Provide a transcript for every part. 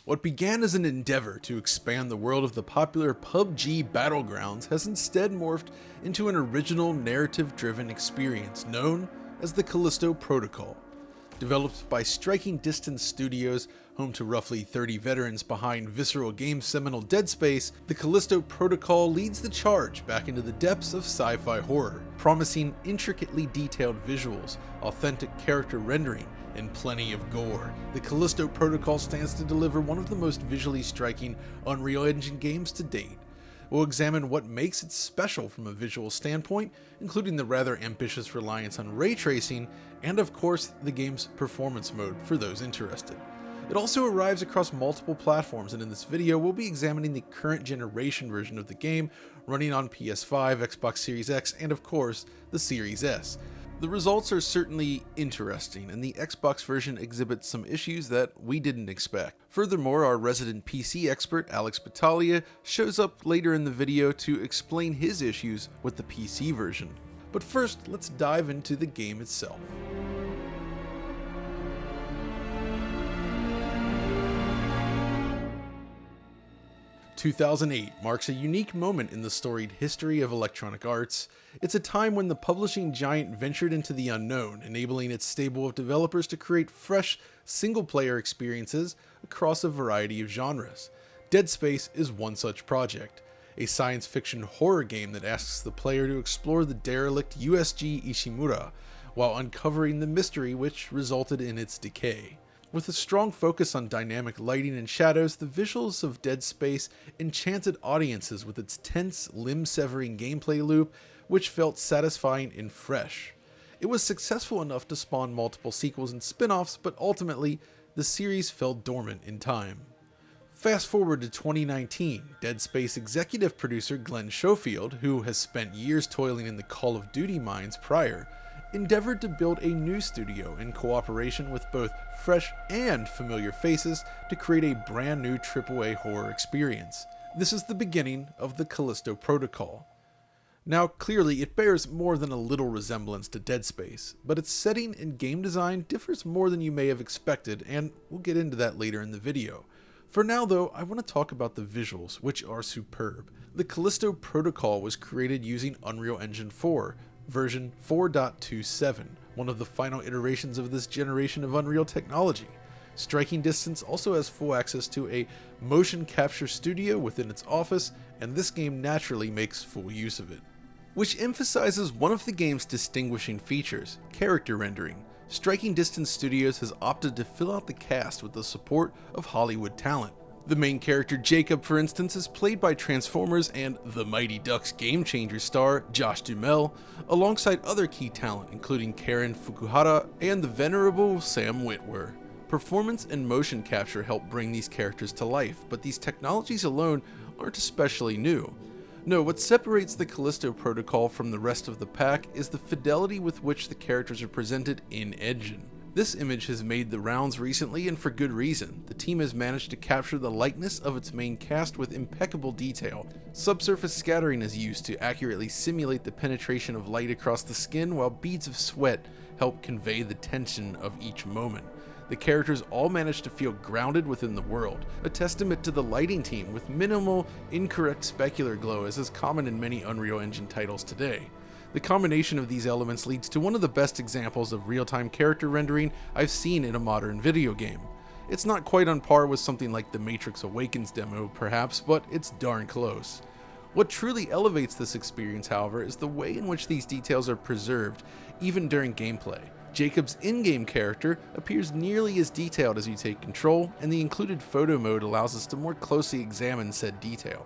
What began as an endeavor to expand the world of the popular PUBG Battlegrounds has instead morphed into an original narrative-driven experience known as the Callisto Protocol. Developed by Striking Distance Studios, home to roughly 30 veterans behind Visceral Games' seminal Dead Space, the Callisto Protocol leads the charge back into the depths of sci-fi horror, promising intricately detailed visuals, authentic character rendering, and plenty of gore. The Callisto Protocol stands to deliver one of the most visually striking Unreal Engine games to date. We'll examine what makes it special from a visual standpoint, including the rather ambitious reliance on ray tracing, and of course, the game's performance mode for those interested. It also arrives across multiple platforms, and in this video we'll be examining the current generation version of the game, running on PS5, Xbox Series X, and of course, the Series S. The results are certainly interesting, and the Xbox version exhibits some issues that we didn't expect. Furthermore, our resident PC expert, Alex Battaglia, shows up later in the video to explain his issues with the PC version. But first, let's dive into the game itself. 2008 marks a unique moment in the storied history of Electronic Arts. It's a time when the publishing giant ventured into the unknown, enabling its stable of developers to create fresh, single-player experiences across a variety of genres. Dead Space is one such project, a science fiction horror game that asks the player to explore the derelict USG Ishimura, while uncovering the mystery which resulted in its decay. With a strong focus on dynamic lighting and shadows, the visuals of Dead Space enchanted audiences with its tense, limb-severing gameplay loop, which felt satisfying and fresh. It was successful enough to spawn multiple sequels and spin-offs, but ultimately, the series fell dormant in time. Fast forward to 2019, Dead Space executive producer Glenn Schofield, who has spent years toiling in the Call of Duty mines prior, endeavored to build a new studio in cooperation with both fresh and familiar faces to create a brand new AAA horror experience. This is the beginning of the Callisto Protocol. Now, clearly, it bears more than a little resemblance to Dead Space, but its setting and game design differs more than you may have expected, and we'll get into that later in the video. For now though, I want to talk about the visuals, which are superb. The Callisto Protocol was created using Unreal Engine 4, version 4.27, one of the final iterations of this generation of Unreal technology. Striking Distance also has full access to a motion capture studio within its office, and this game naturally makes full use of it. Which emphasizes one of the game's distinguishing features, character rendering. Striking Distance Studios has opted to fill out the cast with the support of Hollywood talent. The main character Jacob, for instance, is played by Transformers and The Mighty Ducks Game Changer star Josh Duhamel, alongside other key talent including Karen Fukuhara and the venerable Sam Witwer. Performance and motion capture help bring these characters to life, but these technologies alone aren't especially new. No, what separates the Callisto Protocol from the rest of the pack is the fidelity with which the characters are presented in-engine. This image has made the rounds recently, and for good reason. The team has managed to capture the likeness of its main cast with impeccable detail. Subsurface scattering is used to accurately simulate the penetration of light across the skin, while beads of sweat help convey the tension of each moment. The characters all manage to feel grounded within the world, a testament to the lighting team with minimal, incorrect specular glow as is common in many Unreal Engine titles today. The combination of these elements leads to one of the best examples of real-time character rendering I've seen in a modern video game. It's not quite on par with something like the Matrix Awakens demo, perhaps, but it's darn close. What truly elevates this experience, however, is the way in which these details are preserved, even during gameplay. Jacob's in-game character appears nearly as detailed as you take control, and the included photo mode allows us to more closely examine said detail.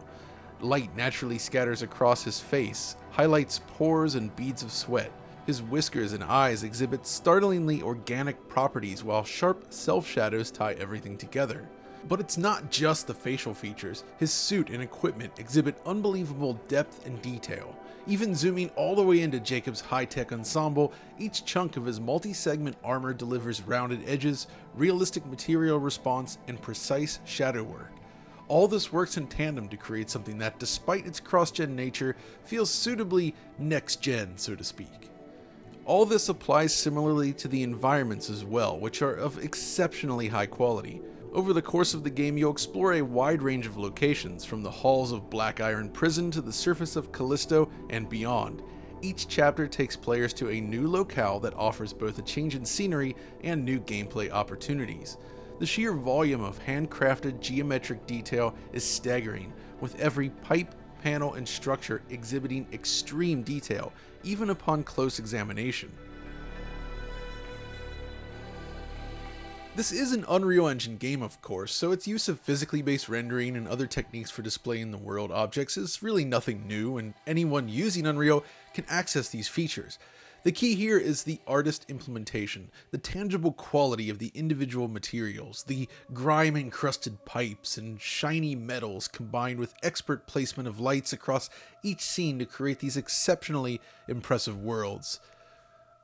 Light naturally scatters across his face, highlights pores and beads of sweat. His whiskers and eyes exhibit startlingly organic properties, while sharp self-shadows tie everything together. But it's not just the facial features. His suit and equipment exhibit unbelievable depth and detail. Even zooming all the way into Jacob's high-tech ensemble, each chunk of his multi-segment armor delivers rounded edges, realistic material response, and precise shadow work. All this works in tandem to create something that, despite its cross-gen nature, feels suitably next-gen, so to speak. All this applies similarly to the environments as well, which are of exceptionally high quality. Over the course of the game, you'll explore a wide range of locations, from the halls of Black Iron Prison to the surface of Callisto and beyond. Each chapter takes players to a new locale that offers both a change in scenery and new gameplay opportunities. The sheer volume of handcrafted geometric detail is staggering, with every pipe, panel, and structure exhibiting extreme detail, even upon close examination. This is an Unreal Engine game, of course, so its use of physically based rendering and other techniques for displaying the world objects is really nothing new, and anyone using Unreal can access these features. The key here is the artist implementation, the tangible quality of the individual materials, the grime-encrusted pipes and shiny metals combined with expert placement of lights across each scene to create these exceptionally impressive worlds.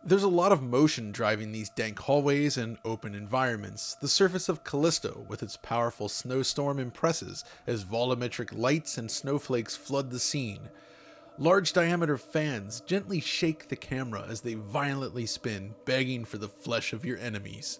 There's a lot of motion driving these dank hallways and open environments. The surface of Callisto, with its powerful snowstorm, impresses as volumetric lights and snowflakes flood the scene. Large diameter fans gently shake the camera as they violently spin, begging for the flesh of your enemies.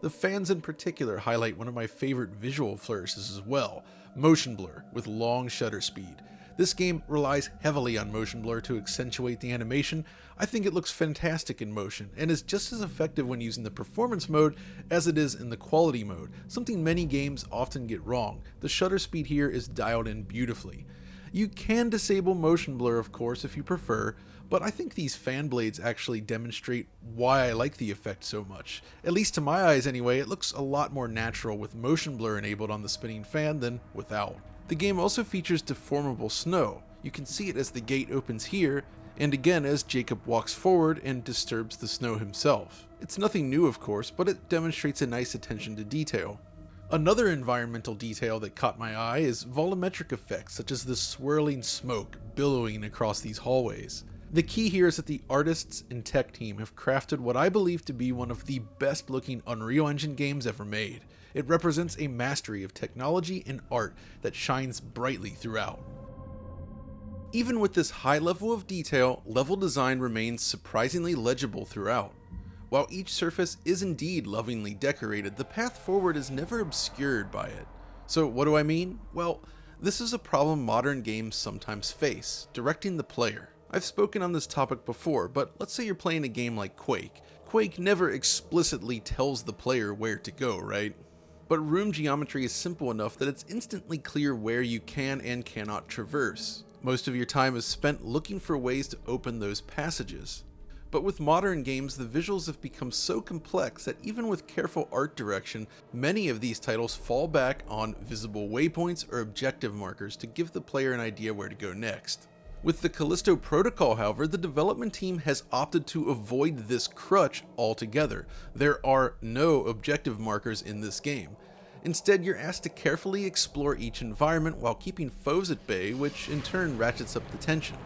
The fans in particular highlight one of my favorite visual flourishes as well, motion blur with long shutter speed. This game relies heavily on motion blur to accentuate the animation. I think it looks fantastic in motion, and is just as effective when using the performance mode as it is in the quality mode, something many games often get wrong. The shutter speed here is dialed in beautifully. You can disable motion blur, of course, if you prefer, but I think these fan blades actually demonstrate why I like the effect so much. At least to my eyes anyway, it looks a lot more natural with motion blur enabled on the spinning fan than without. The game also features deformable snow. You can see it as the gate opens here, and again as Jacob walks forward and disturbs the snow himself. It's nothing new, of course, but it demonstrates a nice attention to detail. Another environmental detail that caught my eye is volumetric effects, such as the swirling smoke billowing across these hallways. The key here is that the artists and tech team have crafted what I believe to be one of the best looking Unreal Engine games ever made. It represents a mastery of technology and art that shines brightly throughout. Even with this high level of detail, level design remains surprisingly legible throughout. While each surface is indeed lovingly decorated, the path forward is never obscured by it. So what do I mean? Well, this is a problem modern games sometimes face, directing the player. I've spoken on this topic before, but let's say you're playing a game like Quake. Quake never explicitly tells the player where to go, right? But room geometry is simple enough that it's instantly clear where you can and cannot traverse. Most of your time is spent looking for ways to open those passages. But with modern games, the visuals have become so complex that even with careful art direction, many of these titles fall back on visible waypoints or objective markers to give the player an idea where to go next. With the Callisto protocol, however, the development team has opted to avoid this crutch altogether. There are no objective markers in this game. Instead, you're asked to carefully explore each environment while keeping foes at bay, which in turn ratchets up the tension.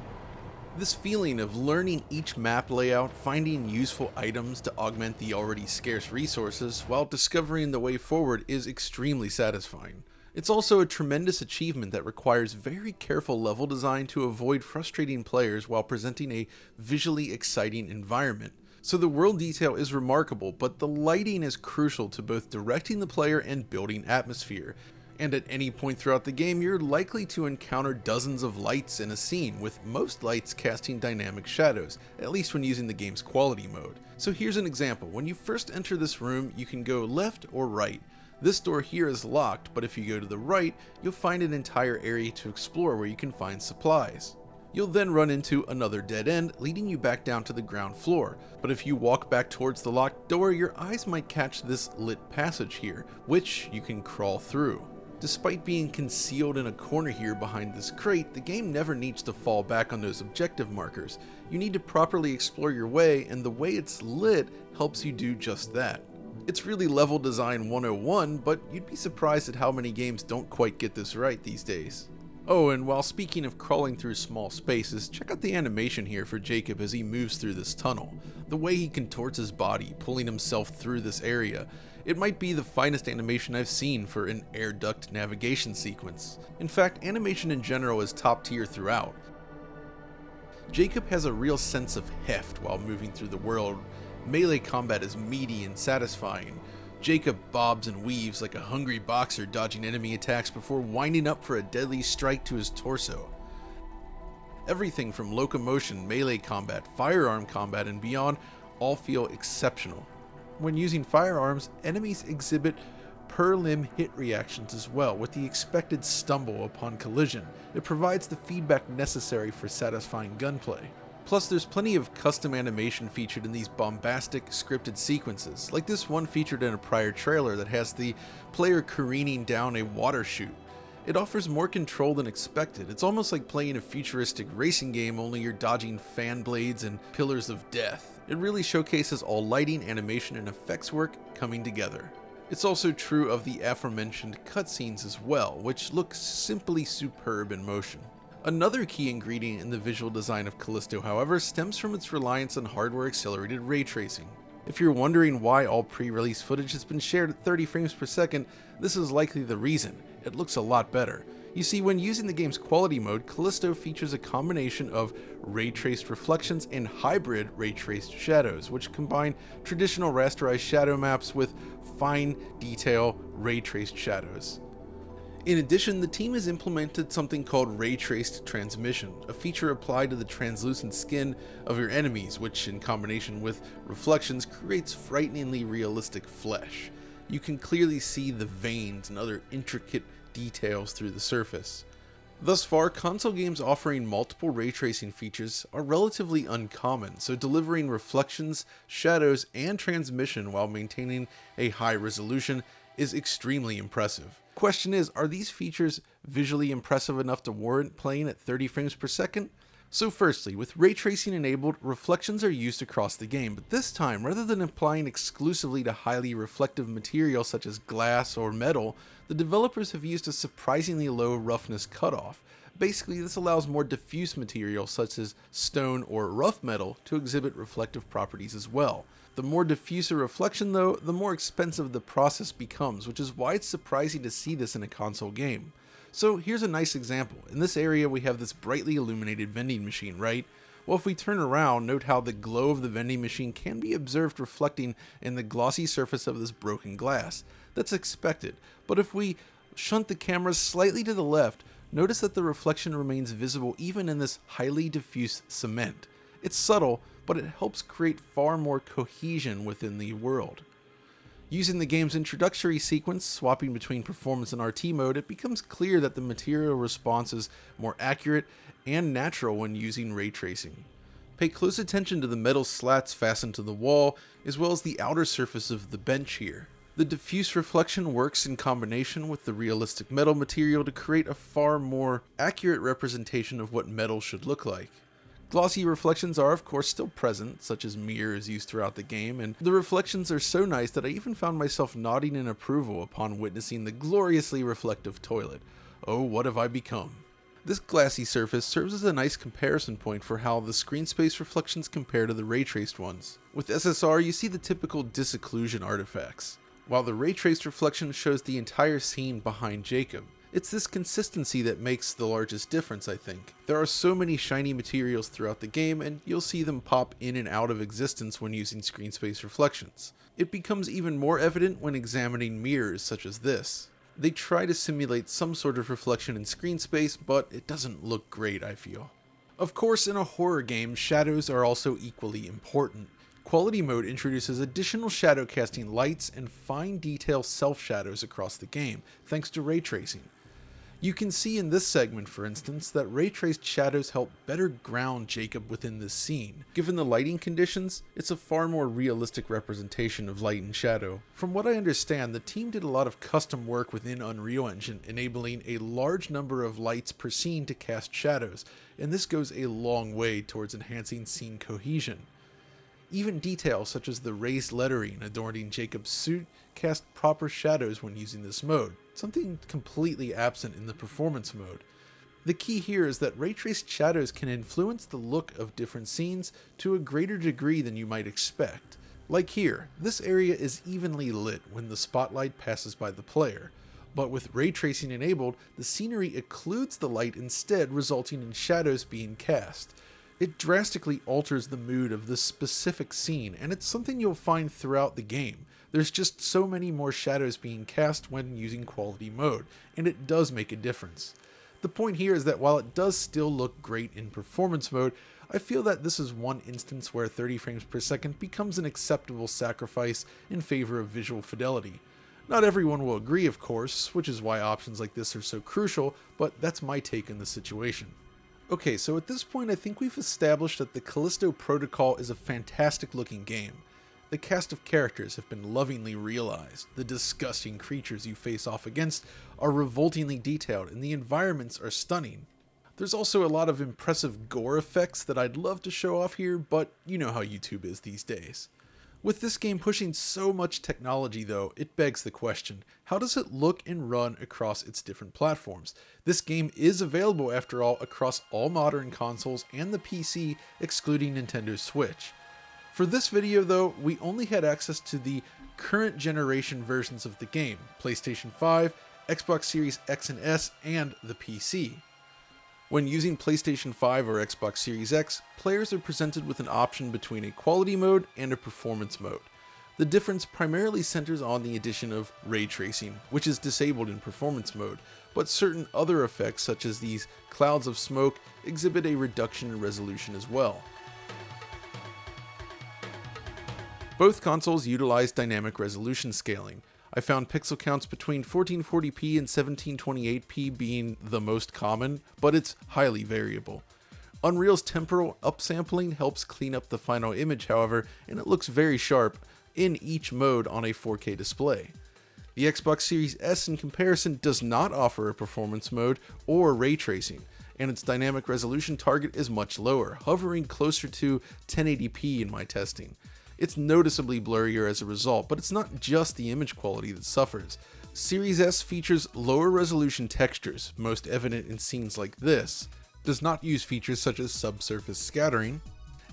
This feeling of learning each map layout, finding useful items to augment the already scarce resources, while discovering the way forward is extremely satisfying. It's also a tremendous achievement that requires very careful level design to avoid frustrating players while presenting a visually exciting environment. So the world detail is remarkable, but the lighting is crucial to both directing the player and building atmosphere. And at any point throughout the game, you're likely to encounter dozens of lights in a scene, with most lights casting dynamic shadows, at least when using the game's quality mode. So here's an example. When you first enter this room, you can go left or right. This door here is locked, but if you go to the right, you'll find an entire area to explore where you can find supplies. You'll then run into another dead end, leading you back down to the ground floor. But if you walk back towards the locked door, your eyes might catch this lit passage here, which you can crawl through. Despite being concealed in a corner here behind this crate, the game never needs to fall back on those objective markers. You need to properly explore your way, and the way it's lit helps you do just that. It's really level design 101, but you'd be surprised at how many games don't quite get this right these days. Oh, and while speaking of crawling through small spaces, check out the animation here for Jacob as he moves through this tunnel. The way he contorts his body, pulling himself through this area. It might be the finest animation I've seen for an air duct navigation sequence. In fact, animation in general is top tier throughout. Jacob has a real sense of heft while moving through the world. Melee combat is meaty and satisfying. Jacob bobs and weaves like a hungry boxer, dodging enemy attacks before winding up for a deadly strike to his torso. Everything from locomotion, melee combat, firearm combat, and beyond all feel exceptional. When using firearms, enemies exhibit per-limb hit reactions as well, with the expected stumble upon collision. It provides the feedback necessary for satisfying gunplay. Plus, there's plenty of custom animation featured in these bombastic, scripted sequences, like this one featured in a prior trailer that has the player careening down a water chute. It offers more control than expected. It's almost like playing a futuristic racing game, only you're dodging fan blades and pillars of death. It really showcases all lighting, animation, and effects work coming together. It's also true of the aforementioned cutscenes as well, which look simply superb in motion. Another key ingredient in the visual design of Callisto, however, stems from its reliance on hardware-accelerated ray tracing. If you're wondering why all pre-release footage has been shared at 30 frames per second, this is likely the reason. It looks a lot better. You see, when using the game's quality mode, Callisto features a combination of ray-traced reflections and hybrid ray-traced shadows, which combine traditional rasterized shadow maps with fine detail ray-traced shadows. In addition, the team has implemented something called ray-traced transmission, a feature applied to the translucent skin of your enemies, which in combination with reflections creates frighteningly realistic flesh. You can clearly see the veins and other intricate details through the surface. Thus far, console games offering multiple ray tracing features are relatively uncommon, so delivering reflections, shadows, and transmission while maintaining a high resolution is extremely impressive. Question is, are these features visually impressive enough to warrant playing at 30 frames per second? So firstly, with ray tracing enabled, reflections are used across the game, but this time, rather than applying exclusively to highly reflective material such as glass or metal, the developers have used a surprisingly low roughness cutoff. Basically, this allows more diffuse material such as stone or rough metal to exhibit reflective properties as well. The more diffuse a reflection though, the more expensive the process becomes, which is why it's surprising to see this in a console game. So here's a nice example. In this area we have this brightly illuminated vending machine, right? Well, if we turn around, note how the glow of the vending machine can be observed reflecting in the glossy surface of this broken glass. That's expected, but if we shunt the camera slightly to the left, notice that the reflection remains visible even in this highly diffuse cement. It's subtle, but it helps create far more cohesion within the world. Using the game's introductory sequence, swapping between performance and RT mode, it becomes clear that the material response is more accurate and natural when using ray tracing. Pay close attention to the metal slats fastened to the wall, as well as the outer surface of the bench here. The diffuse reflection works in combination with the realistic metal material to create a far more accurate representation of what metal should look like. Glossy reflections are of course still present, such as mirrors used throughout the game, and the reflections are so nice that I even found myself nodding in approval upon witnessing the gloriously reflective toilet. Oh, what have I become? This glassy surface serves as a nice comparison point for how the screen space reflections compare to the ray traced ones. With SSR, you see the typical disocclusion artifacts, while the ray traced reflection shows the entire scene behind Jacob. It's this consistency that makes the largest difference, I think. There are so many shiny materials throughout the game, and you'll see them pop in and out of existence when using screen space reflections. It becomes even more evident when examining mirrors such as this. They try to simulate some sort of reflection in screen space, but it doesn't look great, I feel. Of course, in a horror game, shadows are also equally important. Quality mode introduces additional shadow casting lights and fine detail self shadows across the game, thanks to ray tracing. You can see in this segment, for instance, that ray-traced shadows help better ground Jacob within this scene. Given the lighting conditions, it's a far more realistic representation of light and shadow. From what I understand, the team did a lot of custom work within Unreal Engine, enabling a large number of lights per scene to cast shadows, and this goes a long way towards enhancing scene cohesion. Even details such as the raised lettering adorning Jacob's suit cast proper shadows when using this mode, something completely absent in the performance mode. The key here is that ray-traced shadows can influence the look of different scenes to a greater degree than you might expect. Like here, this area is evenly lit when the spotlight passes by the player, but with ray tracing enabled, the scenery occludes the light instead, resulting in shadows being cast. It drastically alters the mood of this specific scene, and it's something you'll find throughout the game. There's just so many more shadows being cast when using quality mode, and it does make a difference. The point here is that while it does still look great in performance mode, I feel that this is one instance where 30 frames per second becomes an acceptable sacrifice in favor of visual fidelity. Not everyone will agree, of course, which is why options like this are so crucial, but that's my take on the situation. Okay, so at this point I think we've established that the Callisto Protocol is a fantastic looking game. The cast of characters have been lovingly realized, the disgusting creatures you face off against are revoltingly detailed, and the environments are stunning. There's also a lot of impressive gore effects that I'd love to show off here, but you know how YouTube is these days. With this game pushing so much technology though, it begs the question, how does it look and run across its different platforms? This game is available after all across all modern consoles and the PC, excluding Nintendo Switch. For this video though, we only had access to the current generation versions of the game, PlayStation 5, Xbox Series X and S, and the PC. When using PlayStation 5 or Xbox Series X, players are presented with an option between a quality mode and a performance mode. The difference primarily centers on the addition of ray tracing, which is disabled in performance mode, but certain other effects such as these clouds of smoke exhibit a reduction in resolution as well. Both consoles utilize dynamic resolution scaling. I found pixel counts between 1440p and 1728p being the most common, but it's highly variable. Unreal's temporal upsampling helps clean up the final image, however, and it looks very sharp in each mode on a 4K display. The Xbox Series S in comparison does not offer a performance mode or ray tracing, and its dynamic resolution target is much lower, hovering closer to 1080p in my testing. It's noticeably blurrier as a result, but it's not just the image quality that suffers. Series S features lower resolution textures, most evident in scenes like this, does not use features such as subsurface scattering,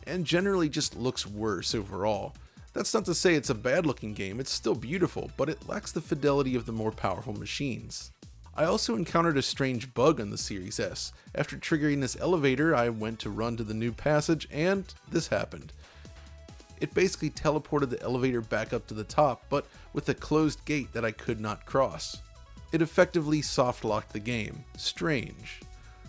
and generally just looks worse overall. That's not to say it's a bad looking game, it's still beautiful, but it lacks the fidelity of the more powerful machines. I also encountered a strange bug on the Series S. After triggering this elevator, I went to run to the new passage, and this happened. It basically teleported the elevator back up to the top, but with a closed gate that I could not cross. It effectively soft-locked the game. Strange.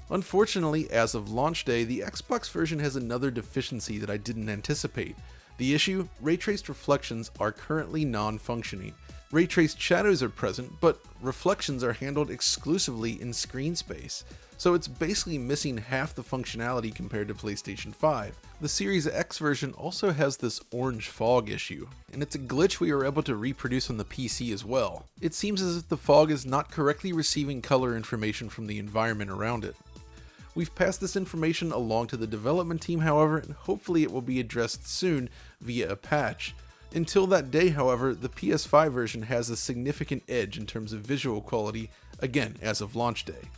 Unfortunately, as of launch day, the Xbox version has another deficiency that I didn't anticipate. The issue? Ray-traced reflections are currently non-functioning. Ray-traced shadows are present, but reflections are handled exclusively in screen space, so it's basically missing half the functionality compared to PlayStation 5. The Series X version also has this orange fog issue, and it's a glitch we were able to reproduce on the PC as well. It seems as if the fog is not correctly receiving color information from the environment around it. We've passed this information along to the development team, however, and hopefully it will be addressed soon via a patch. Until that day, however, the PS5 version has a significant edge in terms of visual quality, again, as of launch day.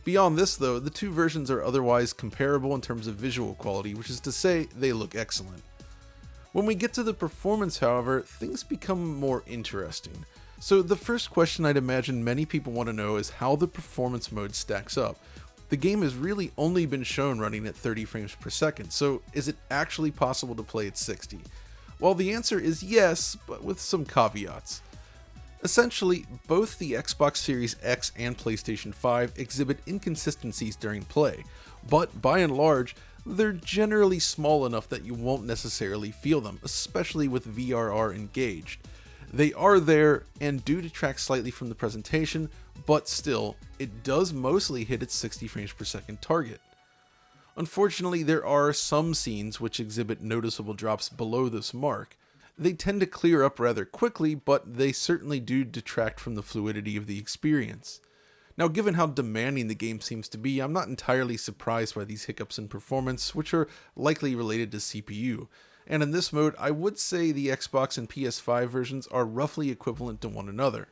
Beyond this though, the two versions are otherwise comparable in terms of visual quality, which is to say, they look excellent. When we get to the performance, however, things become more interesting. So the first question I'd imagine many people want to know is how the performance mode stacks up. The game has really only been shown running at 30 frames per second, so is it actually possible to play at 60? Well, the answer is yes, but with some caveats. Essentially, both the Xbox Series X and PlayStation 5 exhibit inconsistencies during play, but by and large, they're generally small enough that you won't necessarily feel them, especially with VRR engaged. They are there and do detract slightly from the presentation, but still, it does mostly hit its 60 frames per second target. Unfortunately, there are some scenes which exhibit noticeable drops below this mark. They tend to clear up rather quickly, but they certainly do detract from the fluidity of the experience. Now, given how demanding the game seems to be, I'm not entirely surprised by these hiccups in performance, which are likely related to CPU. And in this mode, I would say the Xbox and PS5 versions are roughly equivalent to one another.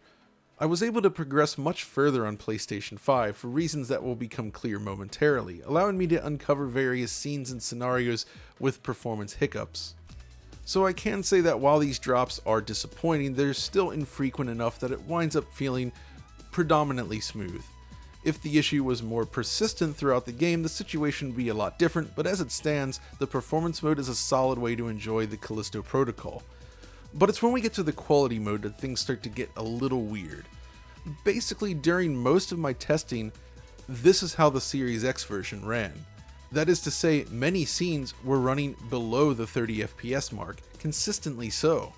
I was able to progress much further on PlayStation 5 for reasons that will become clear momentarily, allowing me to uncover various scenes and scenarios with performance hiccups. So I can say that while these drops are disappointing, they're still infrequent enough that it winds up feeling predominantly smooth. If the issue was more persistent throughout the game, the situation would be a lot different, but as it stands, the performance mode is a solid way to enjoy the Callisto Protocol. But it's when we get to the quality mode that things start to get a little weird. Basically, during most of my testing, this is how the Series X version ran. That is to say, many scenes were running below the 30 FPS mark, consistently so.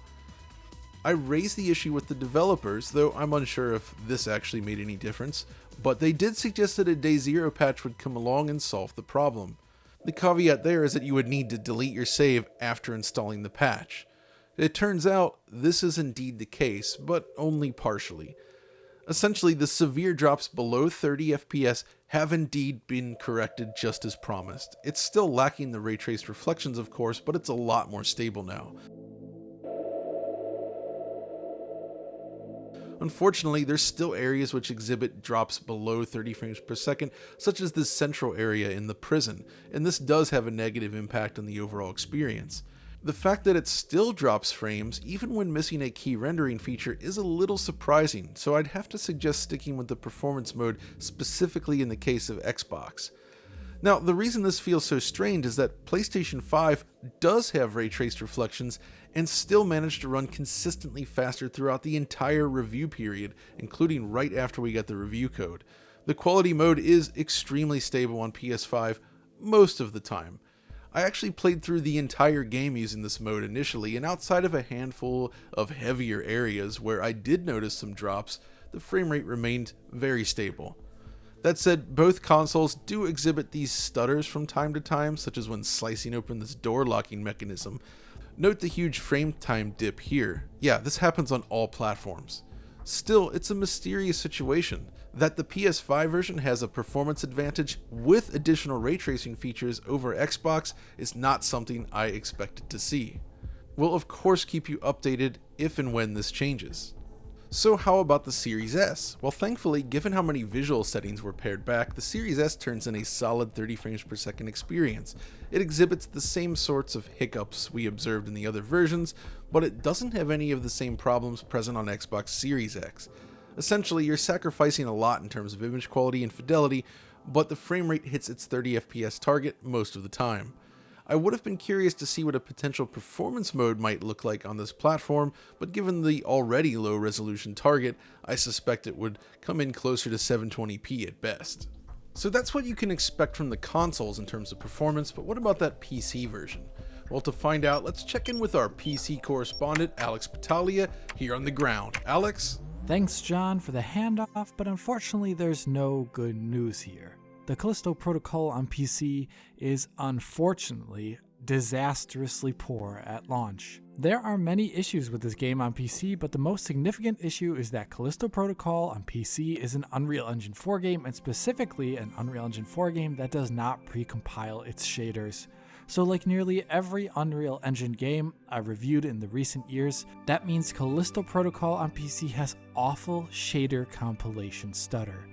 I raised the issue with the developers, though I'm unsure if this actually made any difference, but they did suggest that a Day Zero patch would come along and solve the problem. The caveat there is that you would need to delete your save after installing the patch. It turns out this is indeed the case, but only partially. Essentially, the severe drops below 30 FPS have indeed been corrected just as promised. It's still lacking the ray traced reflections, of course, but it's a lot more stable now. Unfortunately, there's still areas which exhibit drops below 30 frames per second, such as this central area in the prison, and this does have a negative impact on the overall experience. The fact that it still drops frames, even when missing a key rendering feature, is a little surprising, so I'd have to suggest sticking with the performance mode, specifically in the case of Xbox. Now, the reason this feels so strange is that PlayStation 5 does have ray traced reflections and still managed to run consistently faster throughout the entire review period, including right after we got the review code. The quality mode is extremely stable on PS5 most of the time. I actually played through the entire game using this mode initially, and outside of a handful of heavier areas where I did notice some drops, the frame rate remained very stable. That said, both consoles do exhibit these stutters from time to time, such as when slicing open this door locking mechanism. Note the huge frame time dip here. Yeah, this happens on all platforms. Still, it's a mysterious situation. That the PS5 version has a performance advantage with additional ray tracing features over Xbox is not something I expected to see. We'll of course keep you updated if and when this changes. So how about the Series S? Well, thankfully, given how many visual settings were pared back, the Series S turns in a solid 30 frames per second experience. It exhibits the same sorts of hiccups we observed in the other versions, but it doesn't have any of the same problems present on Xbox Series X. Essentially, you're sacrificing a lot in terms of image quality and fidelity, but the frame rate hits its 30 FPS target most of the time. I would have been curious to see what a potential performance mode might look like on this platform, but given the already low resolution target, I suspect it would come in closer to 720p at best. So that's what you can expect from the consoles in terms of performance, but what about that PC version? Well, to find out, let's check in with our PC correspondent, Alex Battaglia, here on the ground. Alex? Thanks, John, for the handoff, but unfortunately there's no good news here. The Callisto protocol on PC is unfortunately disastrously poor at launch. There are many issues with this game on PC, but the most significant issue is that Callisto Protocol on PC is an Unreal Engine 4 game, and specifically an Unreal Engine 4 game that does not precompile its shaders. So like nearly every Unreal Engine game I've reviewed in the recent years, that means Callisto Protocol on PC has awful shader compilation stutter.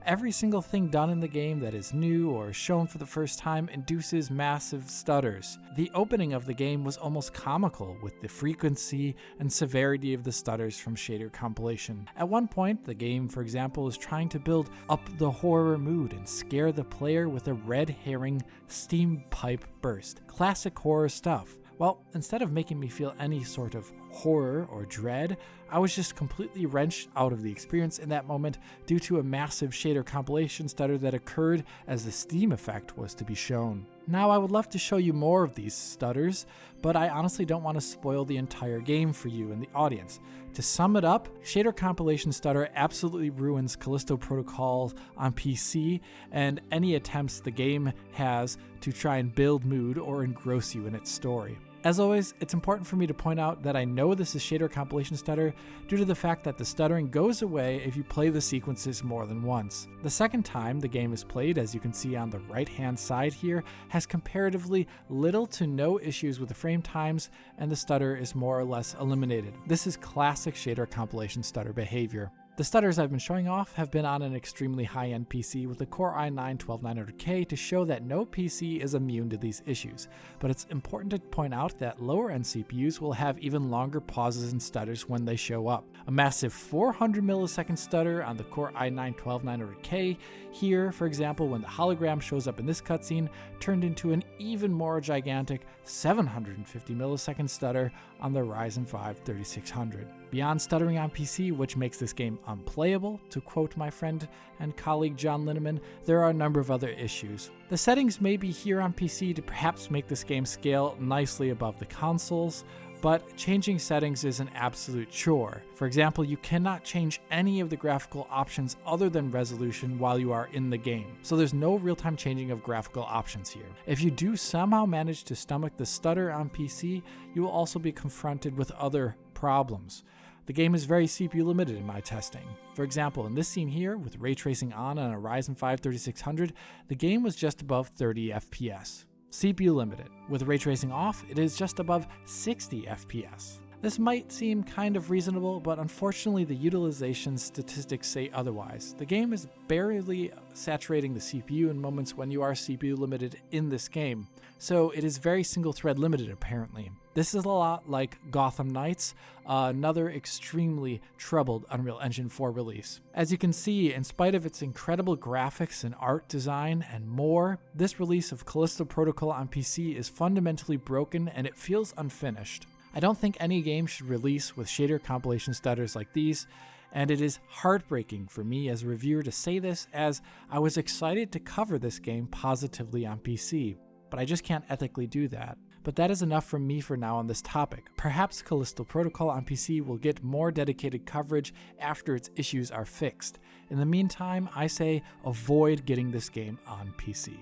Every single thing done in the game that is new or shown for the first time induces massive stutters. The opening of the game was almost comical with the frequency and severity of the stutters from shader compilation. At one point, the game, for example, is trying to build up the horror mood and scare the player with a red herring steam pipe burst. Classic horror stuff. Well, instead of making me feel any sort of horror or dread, I was just completely wrenched out of the experience in that moment due to a massive shader compilation stutter that occurred as the steam effect was to be shown. Now, I would love to show you more of these stutters, but I honestly don't want to spoil the entire game for you and the audience. To sum it up, shader compilation stutter absolutely ruins Callisto Protocol on PC and any attempts the game has to try and build mood or engross you in its story. As always, it's important for me to point out that I know this is shader compilation stutter due to the fact that the stuttering goes away if you play the sequences more than once. The second time the game is played, as you can see on the right hand side here, has comparatively little to no issues with the frame times, and the stutter is more or less eliminated. This is classic shader compilation stutter behavior. The stutters I've been showing off have been on an extremely high-end PC with a Core i9-12900K to show that no PC is immune to these issues, but it's important to point out that lower-end CPUs will have even longer pauses and stutters when they show up. A massive 400 millisecond stutter on the Core i9-12900K here, for example, when the hologram shows up in this cutscene, turned into an even more gigantic 750 millisecond stutter on the Ryzen 5 3600. Beyond stuttering on PC, which makes this game unplayable, to quote my friend and colleague John Linneman, there are a number of other issues. The settings may be here on PC to perhaps make this game scale nicely above the consoles, but changing settings is an absolute chore. For example, you cannot change any of the graphical options other than resolution while you are in the game, so there's no real-time changing of graphical options here. If you do somehow manage to stomach the stutter on PC, you will also be confronted with other problems. The game is very CPU limited in my testing. For example, in this scene here, with ray tracing on a Ryzen 5 3600, the game was just above 30 FPS. CPU limited. With ray tracing off, it is just above 60 FPS. This might seem kind of reasonable, but unfortunately the utilization statistics say otherwise. The game is barely saturating the CPU in moments when you are CPU limited in this game, so it is very single thread limited apparently. This is a lot like Gotham Knights, another extremely troubled Unreal Engine 4 release. As you can see, in spite of its incredible graphics and art design and more, this release of Callisto Protocol on PC is fundamentally broken and it feels unfinished. I don't think any game should release with shader compilation stutters like these, and it is heartbreaking for me as a reviewer to say this, as I was excited to cover this game positively on PC, but I just can't ethically do that. But that is enough from me for now on this topic. Perhaps Callisto Protocol on PC will get more dedicated coverage after its issues are fixed. In the meantime, I say avoid getting this game on PC.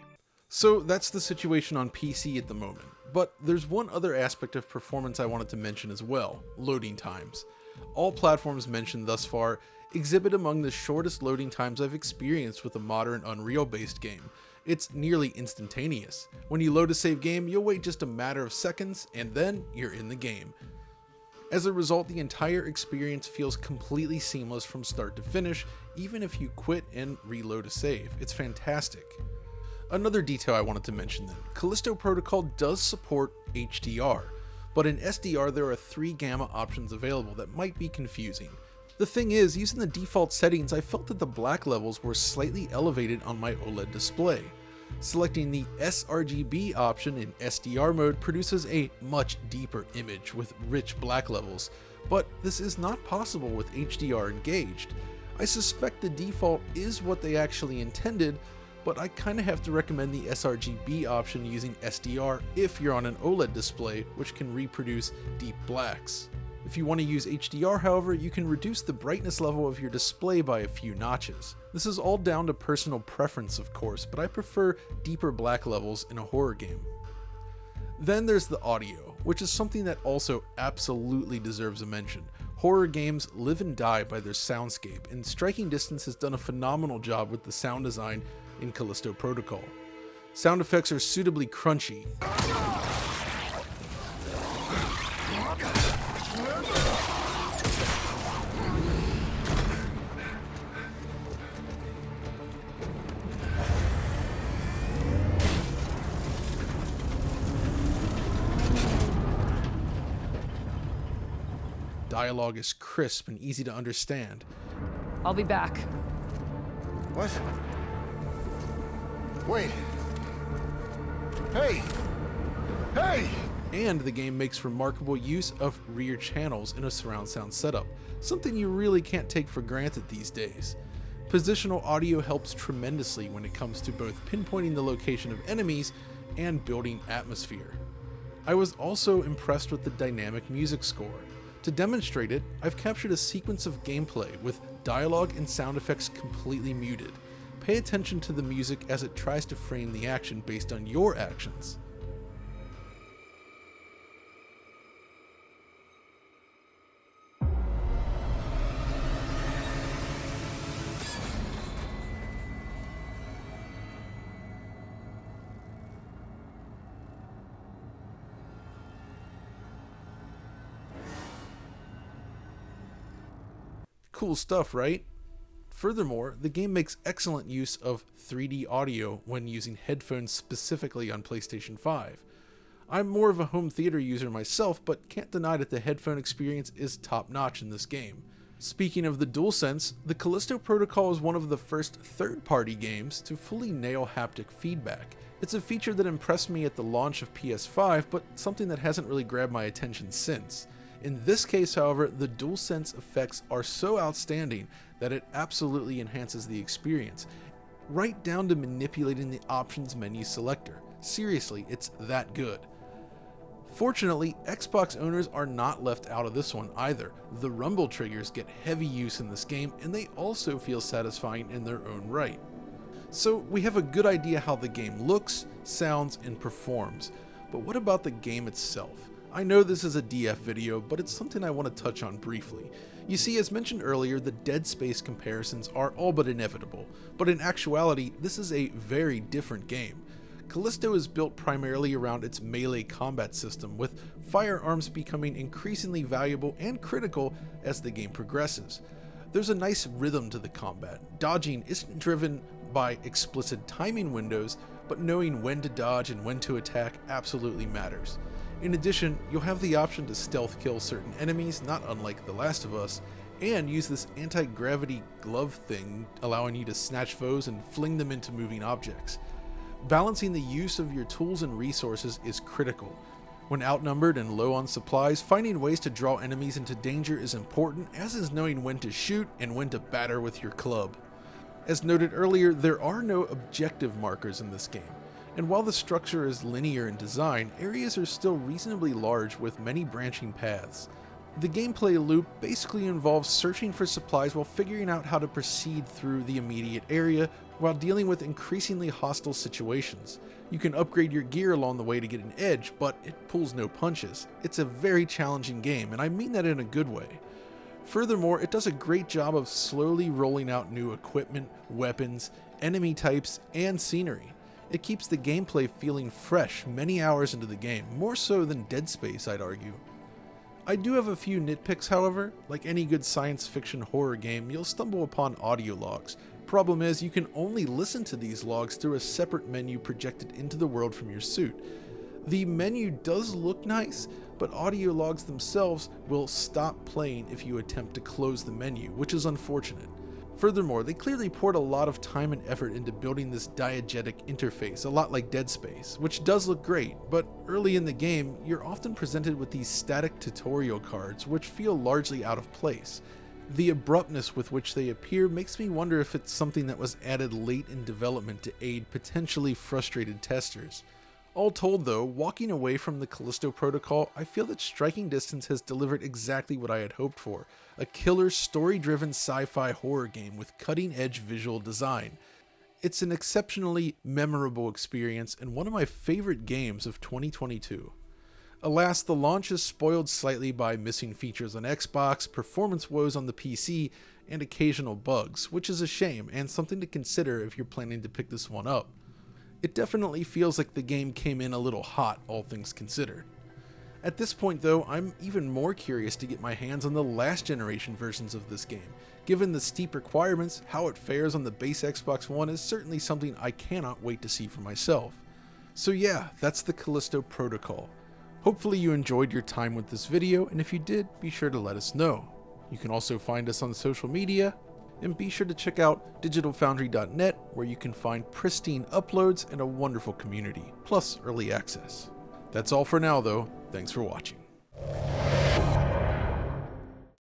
So that's the situation on PC at the moment. But there's one other aspect of performance I wanted to mention as well: loading times. All platforms mentioned thus far exhibit among the shortest loading times I've experienced with a modern Unreal-based game. It's nearly instantaneous. When you load a save game, you'll wait just a matter of seconds, and then you're in the game. As a result, the entire experience feels completely seamless from start to finish, even if you quit and reload a save. It's fantastic. Another detail I wanted to mention then: Callisto Protocol does support HDR, but in SDR there are 3 gamma options available that might be confusing. The thing is, using the default settings, I felt that the black levels were slightly elevated on my OLED display. Selecting the sRGB option in SDR mode produces a much deeper image with rich black levels, but this is not possible with HDR engaged. I suspect the default is what they actually intended, but I kinda have to recommend the sRGB option using SDR if you're on an OLED display, which can reproduce deep blacks. If you want to use HDR, however, you can reduce the brightness level of your display by a few notches. This is all down to personal preference, of course, but I prefer deeper black levels in a horror game. Then there's the audio, which is something that also absolutely deserves a mention. Horror games live and die by their soundscape, and Striking Distance has done a phenomenal job with the sound design in Callisto Protocol. Sound effects are suitably crunchy. Dialogue is crisp and easy to understand. I'll be back. What? Wait. Hey! Hey! And the game makes remarkable use of rear channels in a surround sound setup, something you really can't take for granted these days. Positional audio helps tremendously when it comes to both pinpointing the location of enemies and building atmosphere. I was also impressed with the dynamic music score. To demonstrate it, I've captured a sequence of gameplay with dialogue and sound effects completely muted. Pay attention to the music as it tries to frame the action based on your actions. cool stuff, right? Furthermore, the game makes excellent use of 3D audio when using headphones specifically on PlayStation 5. I'm more of a home theater user myself, but can't deny that the headphone experience is top-notch in this game. Speaking of the DualSense, the Callisto Protocol is one of the first third-party games to fully nail haptic feedback. It's a feature that impressed me at the launch of PS5, but something that hasn't really grabbed my attention since. In this case, however, the DualSense effects are so outstanding that it absolutely enhances the experience, right down to manipulating the options menu selector. Seriously, it's that good. Fortunately, Xbox owners are not left out of this one either. The rumble triggers get heavy use in this game, and they also feel satisfying in their own right. So we have a good idea how the game looks, sounds, and performs, but what about the game itself? I know this is a DF video, but it's something I want to touch on briefly. You see, as mentioned earlier, the Dead Space comparisons are all but inevitable, but in actuality, this is a very different game. Callisto is built primarily around its melee combat system, with firearms becoming increasingly valuable and critical as the game progresses. There's a nice rhythm to the combat. Dodging isn't driven by explicit timing windows, but knowing when to dodge and when to attack absolutely matters. In addition, you'll have the option to stealth kill certain enemies, not unlike The Last of Us, and use this anti-gravity glove thing, allowing you to snatch foes and fling them into moving objects. Balancing the use of your tools and resources is critical. When outnumbered and low on supplies, finding ways to draw enemies into danger is important, as is knowing when to shoot and when to batter with your club. As noted earlier, there are no objective markers in this game, and while the structure is linear in design, areas are still reasonably large with many branching paths. The gameplay loop basically involves searching for supplies while figuring out how to proceed through the immediate area while dealing with increasingly hostile situations. You can upgrade your gear along the way to get an edge, but it pulls no punches. It's a very challenging game, and I mean that in a good way. Furthermore, it does a great job of slowly rolling out new equipment, weapons, enemy types, and scenery. It keeps the gameplay feeling fresh many hours into the game, more so than Dead Space, I'd argue. I do have a few nitpicks, however. Like any good science fiction horror game, you'll stumble upon audio logs. Problem is, you can only listen to these logs through a separate menu projected into the world from your suit. The menu does look nice, but audio logs themselves will stop playing if you attempt to close the menu, which is unfortunate. Furthermore, they clearly poured a lot of time and effort into building this diegetic interface, a lot like Dead Space, which does look great, but early in the game, you're often presented with these static tutorial cards, which feel largely out of place. The abruptness with which they appear makes me wonder if it's something that was added late in development to aid potentially frustrated testers. All told though, walking away from the Callisto Protocol, I feel that Striking Distance has delivered exactly what I had hoped for. A killer story-driven sci-fi horror game with cutting-edge visual design. It's an exceptionally memorable experience and one of my favorite games of 2022. Alas, the launch is spoiled slightly by missing features on Xbox, performance woes on the PC, and occasional bugs, which is a shame and something to consider if you're planning to pick this one up. It definitely feels like the game came in a little hot, all things considered. At this point though, I'm even more curious to get my hands on the last generation versions of this game. Given the steep requirements, how it fares on the base Xbox One is certainly something I cannot wait to see for myself. So yeah, that's the Callisto Protocol. Hopefully you enjoyed your time with this video, and if you did, be sure to let us know. You can also find us on social media, and be sure to check out digitalfoundry.net, where you can find pristine uploads and a wonderful community, plus early access. That's all for now though, thanks for watching.